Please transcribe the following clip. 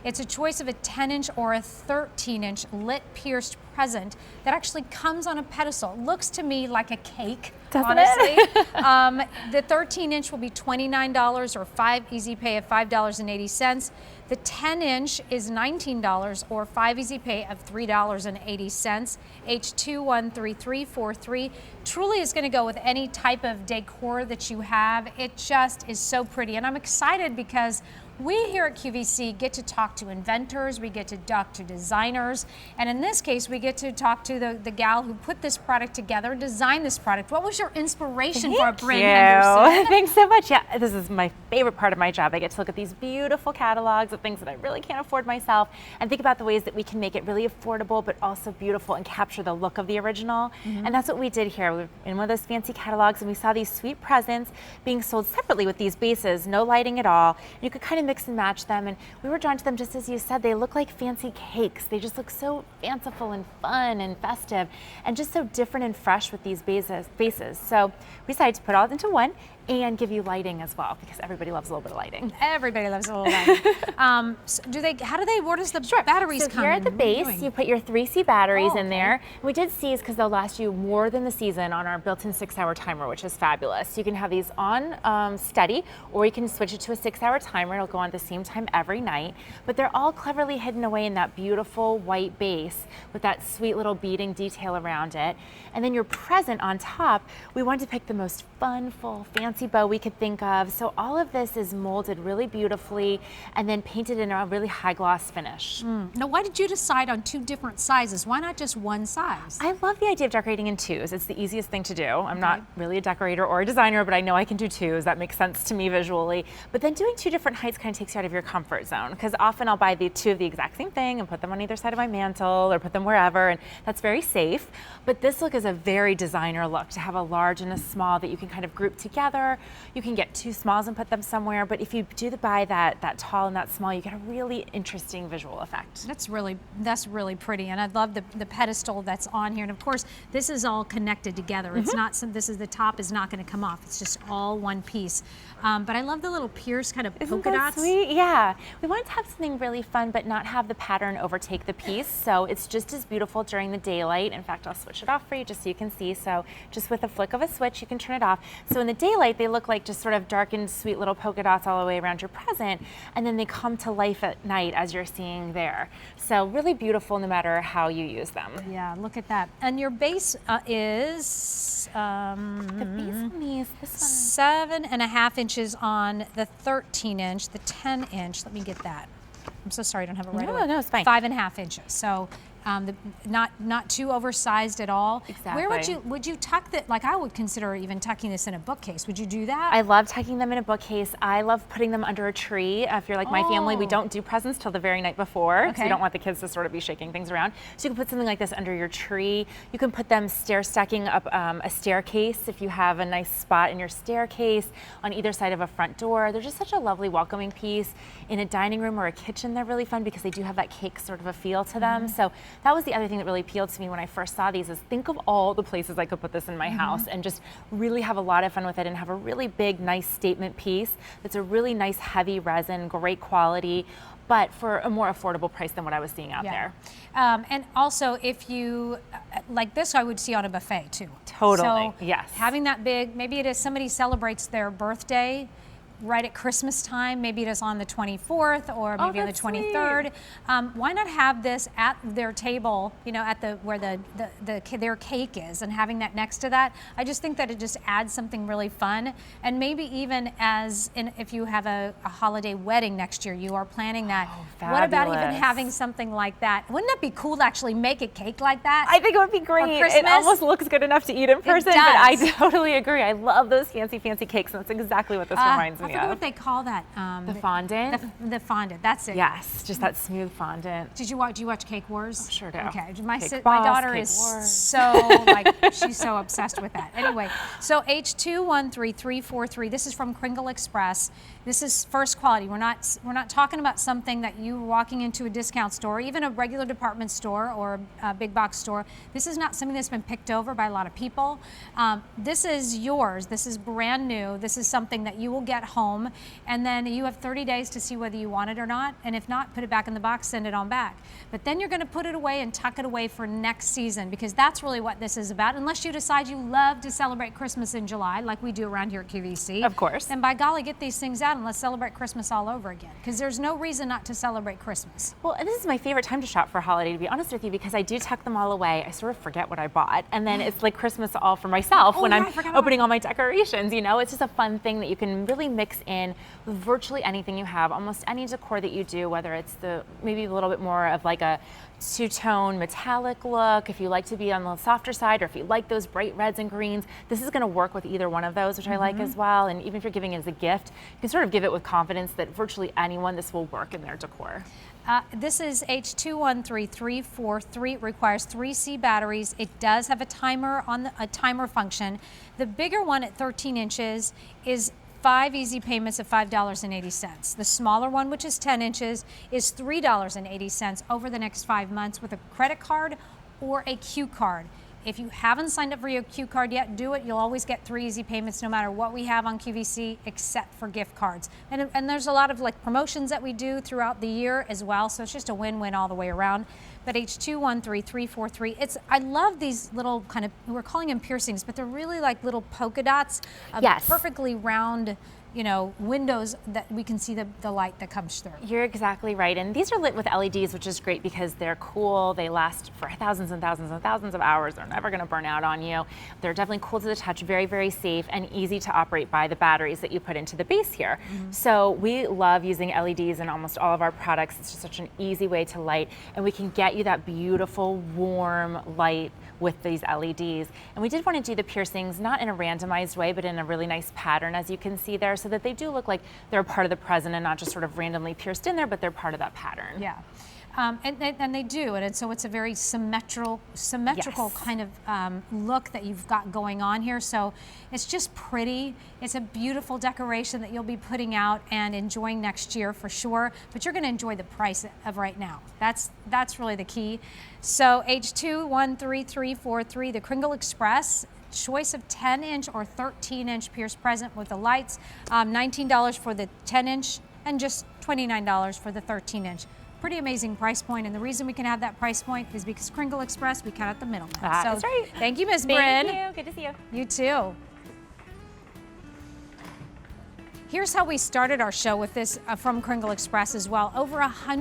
It's a choice of a 10-inch or a 13-inch lit pierced present that actually comes on a pedestal. It looks to me like a cake, doesn't honestly. it? The 13-inch will be $29 or 5 easy pay of $5.80. The 10-inch is $19 or 5 easy pay of $3.80. H213343 truly is going to go with any type of decor that you have. It just is so pretty, and I'm excited because we here at QVC get to talk to inventors, we get to talk to designers, and in this case, we get to talk to the gal who put this product together, designed this product. What was your inspiration for a brand, Henderson? Thanks so much. Yeah, this is my favorite part of my job. I get to look at these beautiful catalogs of things that I really can't afford myself and think about the ways that we can make it really affordable, but also beautiful and capture the look of the original. And that's what we did here. We were in one of those fancy catalogs and we saw these sweet presents being sold separately with these bases, no lighting at all. You could kind of mix and match them, and we were drawn to them just as you said. They look like fancy cakes. They just look so fanciful and fun and festive and just so different and fresh with these bases. So we decided to put all into one and give you lighting as well, because everybody loves a little bit of lighting. Everybody loves a little lighting. So where does the batteries come in? Here at the base, you put your 3C batteries in there. And we did C's because they'll last you more than the season on our built-in 6-hour timer, which is fabulous. You can have these on steady, or you can switch it to a 6-hour timer. It'll go on at the same time every night. But they're all cleverly hidden away in that beautiful white base with that sweet little beading detail around it. And then your present on top, we wanted to pick the most fun, full, fancy bow we could think of. So all of this is molded really beautifully and then painted in a really high gloss finish. Now, why did you decide on 2 different sizes? Why not just one size? I love the idea of decorating in 2s. It's the easiest thing to do. I'm not really a decorator or a designer, but I know I can do 2s. That makes sense to me visually. But then doing 2 different heights kind of takes you out of your comfort zone, because often I'll buy the 2 of the exact same thing and put them on either side of my mantle or put them wherever, and that's very safe. But this look is a very designer look, to have a large and a small that you can kind of group together. You can get 2 smalls and put them somewhere, but if you do buy that tall and that small, you get a really interesting visual effect. That's really pretty, and I love the pedestal that's on here. And of course, this is all connected together. It's not the top is not going to come off. It's just all one piece. But I love the little pierced kind of polka dots. Sweet? Yeah. We wanted to have something really fun, but not have the pattern overtake the piece. So it's just as beautiful during the daylight. In fact, I'll switch it off for you just so you can see. So just with a flick of a switch, you can turn it off. So in the daylight, they look like just sort of darkened, sweet little polka dots all the way around your present. And then they come to life at night, as you're seeing there. So really beautiful no matter how you use them. Yeah, look at that. And your base is the base on these, this one, 7.5 inches on the 13-inch, the 10-inch. Let me get that. I'm so sorry, I don't have it right away. No, it's fine. 5.5 inches. So not too oversized at all. Exactly. Where would you tuck that? Like, I would consider even tucking this in a bookcase. Would you do that? I love tucking them in a bookcase. I love putting them under a tree. If you're like my family, we don't do presents till the very night before, because we don't want the kids to sort of be shaking things around. So you can put something like this under your tree. You can put them stacking up a staircase if you have a nice spot in your staircase on either side of a front door. They're just such a lovely welcoming piece. In a dining room or a kitchen, they're really fun because they do have that cake sort of a feel to them. So that was the other thing that really appealed to me when I first saw these, is think of all the places I could put this in my house and just really have a lot of fun with it and have a really big, nice statement piece. It's a really nice, heavy resin, great quality, but for a more affordable price than what I was seeing out there. And also, if you, like this, I would see on a buffet too. Totally, so yes. Having that big, maybe it is somebody celebrates their birthday right at Christmas time, maybe it is on the 24th or maybe on the 23rd. Why not have this at their table, you know, at where their cake is, and having that next to that? I just think that it just adds something really fun. And maybe even if you have a holiday wedding next year, you are planning that. What about even having something like that? Wouldn't it be cool to actually make a cake like that? I think it would be great. It almost looks good enough to eat in person, but I totally agree. I love those fancy cakes, and that's exactly what this reminds me of. I forget what they call that. The fondant? The fondant, that's it. Yes, just that smooth fondant. Do you watch Cake Wars? Sure do. Okay, my daughter is so, she's so obsessed with that. Anyway, so H213343, this is from Kringle Express. This is first quality. We're not talking about something that you walking into a discount store, even a regular department store or a big box store. This is not something that's been picked over by a lot of people. This is yours. This is brand new. This is something that you will get home, and then you have 30 days to see whether you want it or not. And if not, put it back in the box, send it on back. But then you're going to put it away and tuck it away for next season, because that's really what this is about. Unless you decide you love to celebrate Christmas in July, like we do around here at QVC. Of course. And by golly, get these things out and let's celebrate Christmas all over again, because there's no reason not to celebrate Christmas. Well, and this is my favorite time to shop for holiday, to be honest with you, because I do tuck them all away. I sort of forget what I bought, and then it's like Christmas all for myself when I'm opening all my decorations. You know, it's just a fun thing that you can really mix in with virtually anything you have, almost any decor that you do, whether it's maybe a little bit more of like a two-tone metallic look, if you like to be on the softer side, or if you like those bright reds and greens. This is going to work with either one of those, which I like as well. And even if you're giving it as a gift, you can sort of give it with confidence that virtually anyone, this will work in their decor. This is H213343. It requires 3C batteries. It does have a timer a timer function. The bigger one at 13 inches is 5 easy payments of $5.80. The smaller one, which is 10 inches, is $3.80 over the next 5 months with a credit card or a Q card. If you haven't signed up for your Q card yet, do it. You'll always get 3 easy payments no matter what we have on QVC, except for gift cards. And there's a lot of like promotions that we do throughout the year as well, so it's just a win-win all the way around. But H213343, I love these little kind of, we're calling them piercings, but they're really like little polka dots of perfectly round, you know, windows that we can see the light that comes through. You're exactly right. And these are lit with LEDs, which is great because they're cool. They last for thousands and thousands and thousands of hours. They're never going to burn out on you. They're definitely cool to the touch, very, very safe, and easy to operate by the batteries that you put into the base here. So we love using LEDs in almost all of our products. It's just such an easy way to light, and we can get you that beautiful, warm light with these LEDs. And we did want to do the piercings not in a randomized way, but in a really nice pattern, as you can see there, so that they do look like they're a part of the present and not just sort of randomly pierced in there, but they're part of that pattern. Yeah. And they do, and so it's a very symmetrical kind of look that you've got going on here. So it's just pretty. It's a beautiful decoration that you'll be putting out and enjoying next year for sure. But you're going to enjoy the price of right now. That's really the key. So H213343, the Kringle Express. Choice of 10-inch or 13-inch pierced present with the lights, $19 for the 10-inch and just $29 for the 13-inch. Pretty amazing price point, and the reason we can have that price point is because Kringle Express, we cut out the middleman. That's right. Thank you, Ms. Bryn. Thank you. Good to see you. You too. Here's how we started our show with this from Kringle Express as well. Over 100